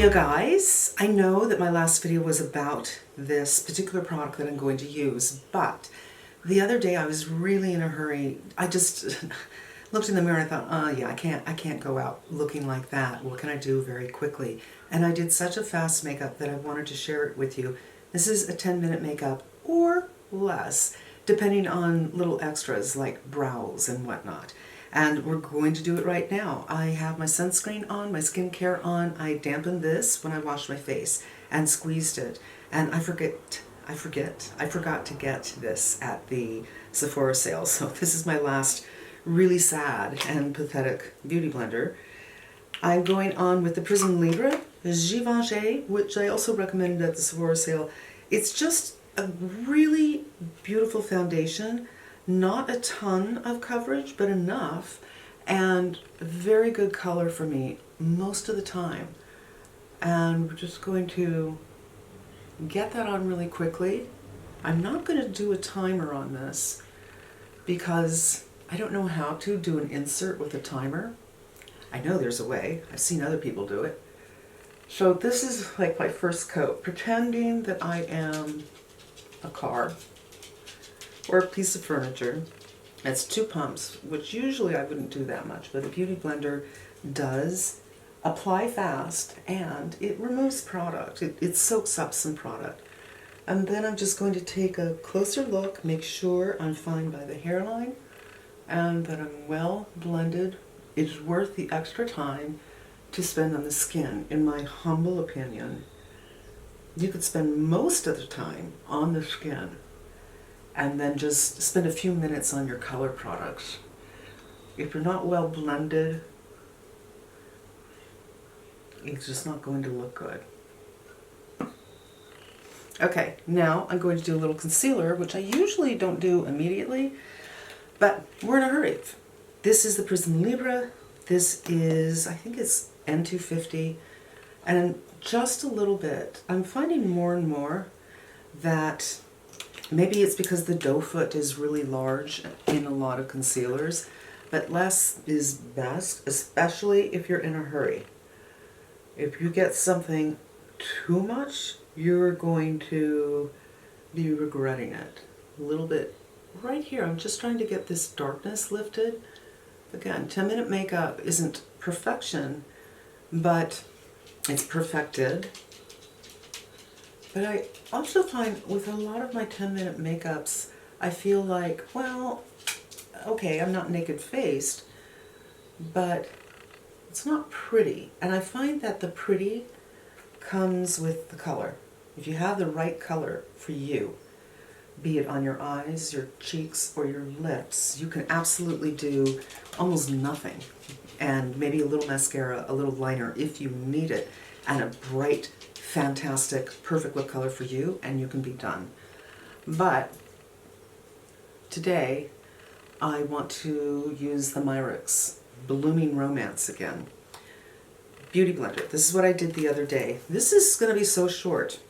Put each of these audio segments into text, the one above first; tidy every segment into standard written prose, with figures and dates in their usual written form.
Hello guys, I know that my last video was about this particular product that I'm going to use, but the other day I was really in a hurry. I just looked in the mirror and I thought, oh yeah, I can't go out looking like that. What can I do very quickly? And I did such a fast makeup that I wanted to share it with you. This is a 10-minute makeup or less, depending on little extras like brows and whatnot. And we're going to do it right now. I have my sunscreen on, my skincare on. I dampened this when I washed my face and squeezed it. And I forgot to get this at the Sephora sale. So this is my last really sad and pathetic beauty blender. I'm going on with the Prism Libre Givenchy, which I also recommended at the Sephora sale. It's just a really beautiful foundation. Not a ton of coverage, but enough, and very good color for me most of the time. And we're just going to get that on really quickly. I'm not going to do a timer on this because I don't know how to do an insert with a timer. I know there's a way. I've seen other people do it. So this is like my first coat, pretending that I am a car or a piece of furniture. It's 2 pumps, which usually I wouldn't do that much, but the Beauty Blender does apply fast and it removes product. It soaks up some product. And then I'm just going to take a closer look, make sure I'm fine by the hairline and that I'm well blended. It's worth the extra time to spend on the skin, in my humble opinion. You could spend most of the time on the skin and then just spend a few minutes on your color products. If you're not well blended, it's just not going to look good. Okay, now I'm going to do a little concealer, which I usually don't do immediately, but we're in a hurry. This is the Prism Libre. This is, I think it's N250, and just a little bit. I'm finding more and more that maybe it's because the doe foot is really large in a lot of concealers, but less is best, especially if you're in a hurry. If you get something too much, you're going to be regretting it. A little bit right here. I'm just trying to get this darkness lifted. Again, 10-minute makeup isn't perfection, but it's perfected. But I also find with a lot of my 10-minute makeups, I feel like, well, okay, I'm not naked-faced, but it's not pretty. And I find that the pretty comes with the color. If you have the right color for you, be it on your eyes, your cheeks, or your lips, you can absolutely do almost nothing. And maybe a little mascara, a little liner if you need it, and a bright, fantastic, perfect lip color for you, and you can be done. But today, I want to use the Myricks Blooming Romance again. Beauty Blender. This is what I did the other day. This is going to be so short.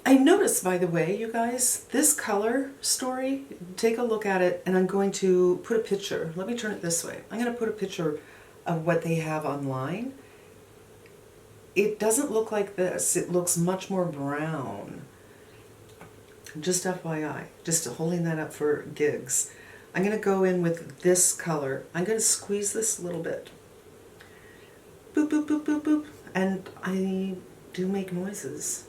I noticed, by the way, you guys, this color story, take a look at it, and I'm going to put a picture. Let me turn it this way. I'm going to put a picture of what they have online. It doesn't look like this. It looks much more brown. Just FYI, just holding that up for gigs. I'm going to go in with this color. I'm going to squeeze this a little bit. Boop, boop, boop, boop, boop. And I do make noises.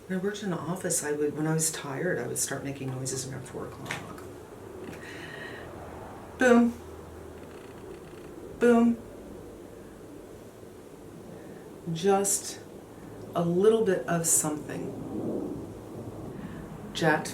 When I worked in an office, when I was tired, I would start making noises around 4 o'clock. Boom. Boom. Just a little bit of something. Jet.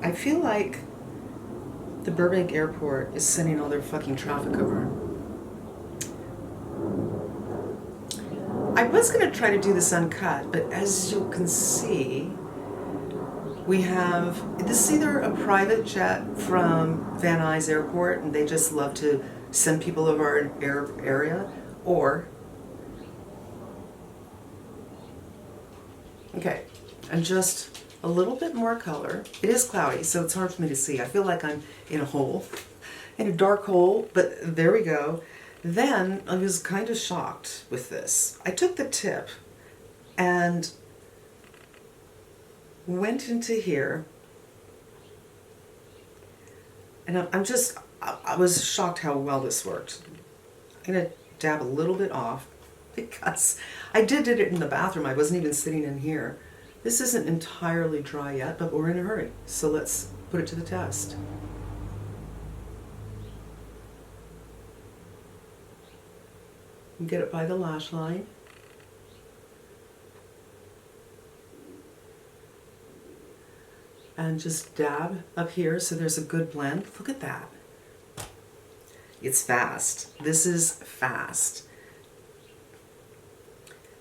I feel like the Burbank airport is sending all their fucking traffic over. I was going to try to do this uncut, but as you can see, we have, this is either a private jet from Van Nuys Airport, and they just love to send people over our area, or, okay, and just a little bit more color. It is cloudy, so it's hard for me to see. I feel like I'm in a hole, in a dark hole, but there we go. Then I was kind of shocked with this. I took the tip and went into here, and I was shocked how well this worked. I'm going to dab a little bit off because I did it in the bathroom. I wasn't even sitting in here. This isn't entirely dry yet, but we're in a hurry, so let's put it to the test. Get it by the lash line. And just dab up here so there's a good blend. Look at that. It's fast. This is fast.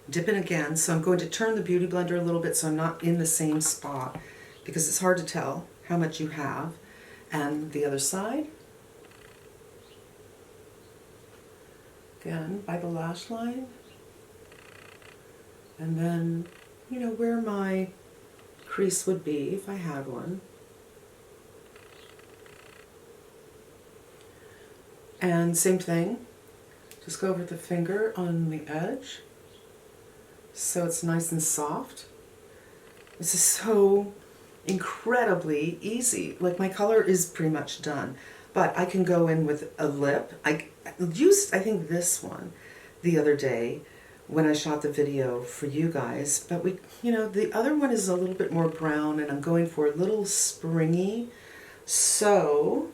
Dip in again. So I'm going to turn the Beauty Blender a little bit so I'm not in the same spot because it's hard to tell how much you have. And the other side. Again, by the lash line. And then, you know, where my crease would be if I had one. And same thing, just go over the finger on the edge so it's nice and soft. This is so incredibly easy. Like, my color is pretty much done, but I can go in with a lip. I used, I think, this one the other day when I shot the video for you guys, but you know, the other one is a little bit more brown and I'm going for a little springy. So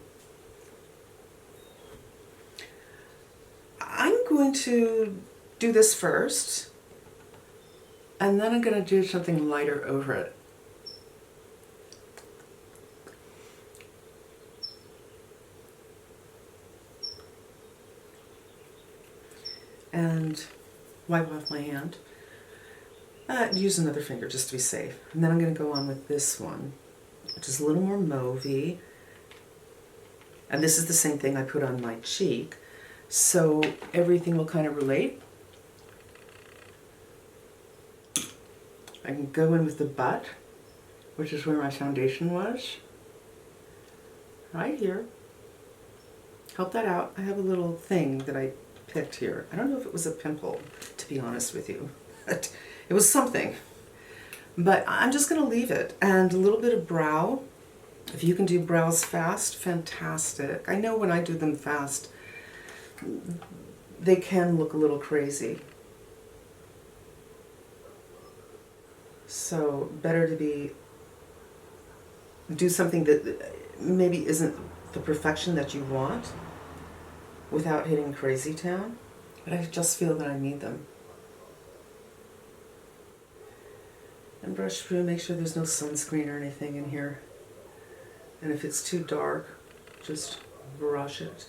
I'm going to do this first and then I'm going to do something lighter over it. And wipe off my hand. Use another finger just to be safe. And then I'm going to go on with this one, which is a little more mauvey. And this is the same thing I put on my cheek. So everything will kind of relate. I can go in with the butt, which is where my foundation was. Right here. Help that out. I have a little thing that I picked here. I don't know if it was a pimple, to be honest with you. But it was something. But I'm just going to leave it. And a little bit of brow. If you can do brows fast, fantastic. I know when I do them fast, they can look a little crazy. So better to do something that maybe isn't the perfection that you want without hitting crazy town. But I just feel that I need them. And brush through, make sure there's no sunscreen or anything in here. And if it's too dark, just brush it.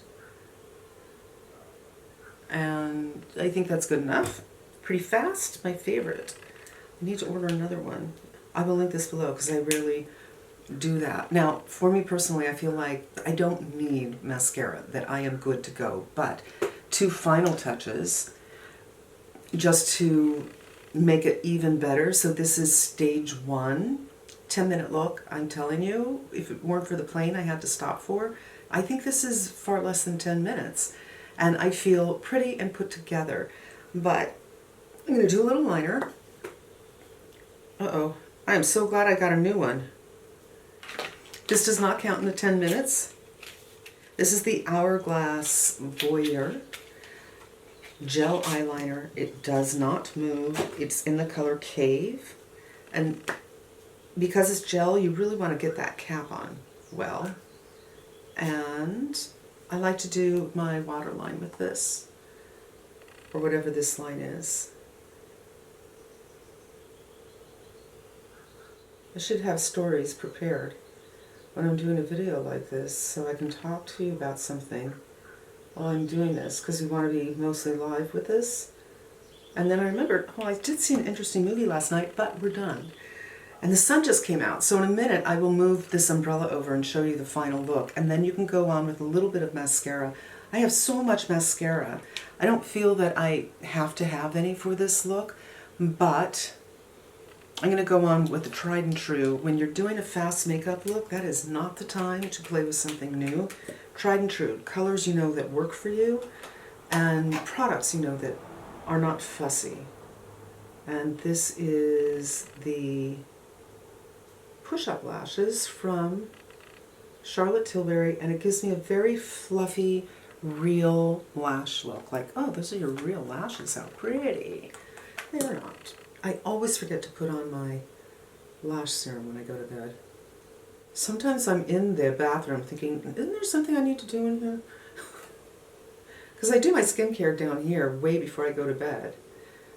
And I think that's good enough. Pretty fast, my favorite. I need to order another one. I will link this below because I rarely do that. Now, for me personally, I feel like I don't need mascara, that I am good to go. But 2 final touches just to make it even better. So this is stage 1. 10-minute look, I'm telling you, if it weren't for the plane I had to stop for, I think this is far less than 10 minutes. And I feel pretty and put together. But I'm going to do a little liner. Uh-oh. I am so glad I got a new one. This does not count in the 10 minutes. This is the Hourglass Voyeur gel eyeliner. It does not move. It's in the color Cave. And because it's gel, you really want to get that cap on well. And I like to do my waterline with this, or whatever this line is. I should have stories prepared when I'm doing a video like this so I can talk to you about something while I'm doing this, because we want to be mostly live with this. And then I remembered, oh, I did see an interesting movie last night, but we're done. And the sun just came out, so in a minute I will move this umbrella over and show you the final look, and then you can go on with a little bit of mascara. I have so much mascara. I don't feel that I have to have any for this look, but I'm going to go on with the tried and true. When you're doing a fast makeup look, that is not the time to play with something new. Tried and true, colors you know that work for you, and products, you know, that are not fussy. And this is the push-up lashes from Charlotte Tilbury, and it gives me a very fluffy, real lash look. Like, oh, those are your real lashes, how pretty. They're not. I always forget to put on my lash serum when I go to bed. Sometimes I'm in the bathroom thinking, isn't there something I need to do in here? Because I do my skincare down here way before I go to bed.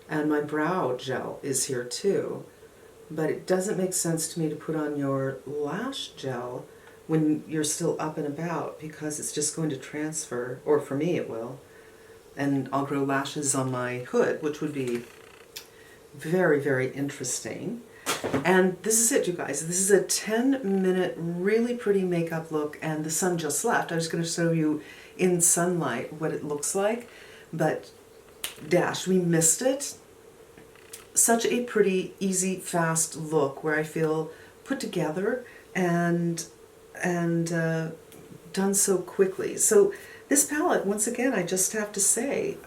And my brow gel is here too. But it doesn't make sense to me to put on your lash gel when you're still up and about, because it's just going to transfer, or for me it will. And I'll grow lashes on my hood, which would be very, very interesting. And this is it, you guys. This is a 10-minute, really pretty makeup look, and the sun just left. I was going to show you in sunlight what it looks like, but dash, we missed it. Such a pretty, easy, fast look where I feel put together and done so quickly. So this palette, once again, I just have to say,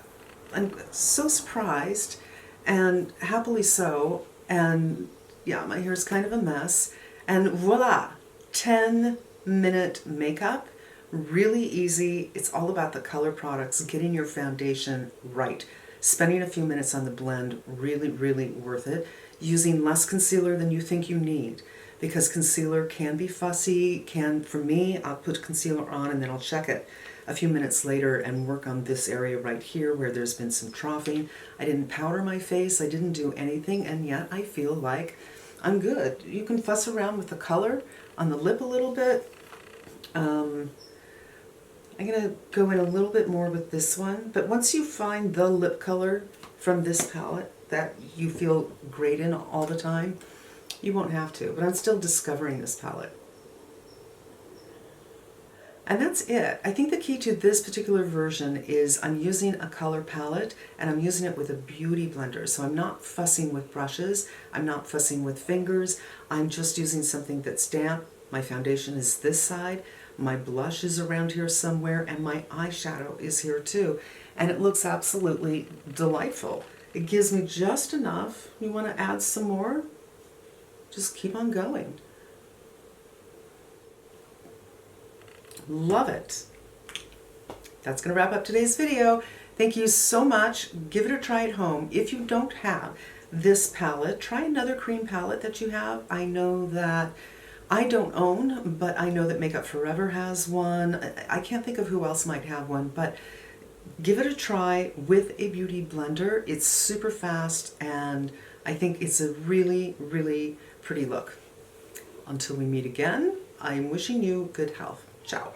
I'm so surprised, and happily so. And yeah, my hair is kind of a mess. And voila, 10-minute makeup, really easy. It's all about the color products, getting your foundation right. Spending a few minutes on the blend, really, really worth it. Using less concealer than you think you need, because concealer can be fussy. For me, I'll put concealer on and then I'll check it a few minutes later and work on this area right here where there's been some troughing. I didn't powder my face, I didn't do anything, and yet I feel like I'm good. You can fuss around with the color on the lip a little bit. I'm going to go in a little bit more with this one, but once you find the lip color from this palette that you feel great in all the time, you won't have to, but I'm still discovering this palette. And that's it. I think the key to this particular version is I'm using a color palette, and I'm using it with a beauty blender. So I'm not fussing with brushes, I'm not fussing with fingers, I'm just using something that's damp. My foundation is this side, my blush is around here somewhere, and my eyeshadow is here too. And it looks absolutely delightful. It gives me just enough. You want to add some more? Just keep on going. Love it. That's going to wrap up today's video. Thank you so much. Give it a try at home. If you don't have this palette, try another cream palette that you have. I know that I don't own, but I know that Makeup Forever has one. I can't think of who else might have one, but give it a try with a beauty blender. It's super fast, and I think it's a really, really pretty look. Until we meet again, I'm wishing you good health. Ciao.